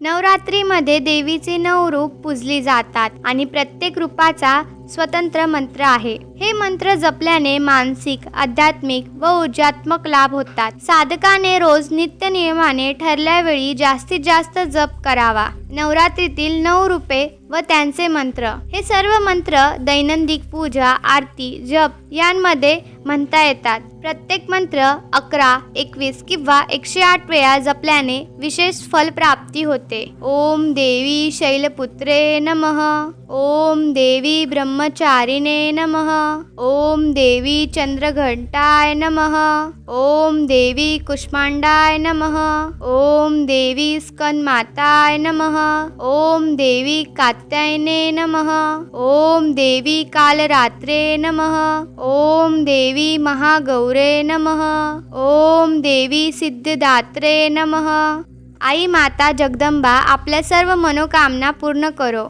नवरात्रीमध्ये देवीचे 9 रूप पूजली जातात आणि प्रत्येक रूपाचा स्वतंत्र मंत्र आहे. हे मंत्र जपल्याने मानसिक, आध्यात्मिक व ऊर्जात्मक लाभ होतात. साधकाने रोज नित्य नियमाने ठरल्या वेळी जास्तीत जास्त जप करावा. नवरात्रीतील 9 रूपे व त्यांचे मंत्र. हे सर्व मंत्र दैनंदिन पूजा, आरती, जप यांमध्ये म्हणता येतात. प्रत्येक मंत्र 11, 21 किंवा 108 वेळा जपल्याने विशेष फल प्राप्ती होते. ओम देवी शैलपुत्रे नमः. ओम देवी ब्रह्मचारिणे नमः. ओम देवी चंद्रघंटाय नमः. ओम देवी कुष्मांडाय नमः. ओम देवी स्कंदमाताय नमः. ओम देवी कात्यायने नमः. ओम देवी कालरात्रे नमः. ओम देवी महागौरे नमः. ओम देवी सिद्धिदात्रे नमः. आई माता जगदंबा आपल्या सर्व मनोकामना पूर्ण करो.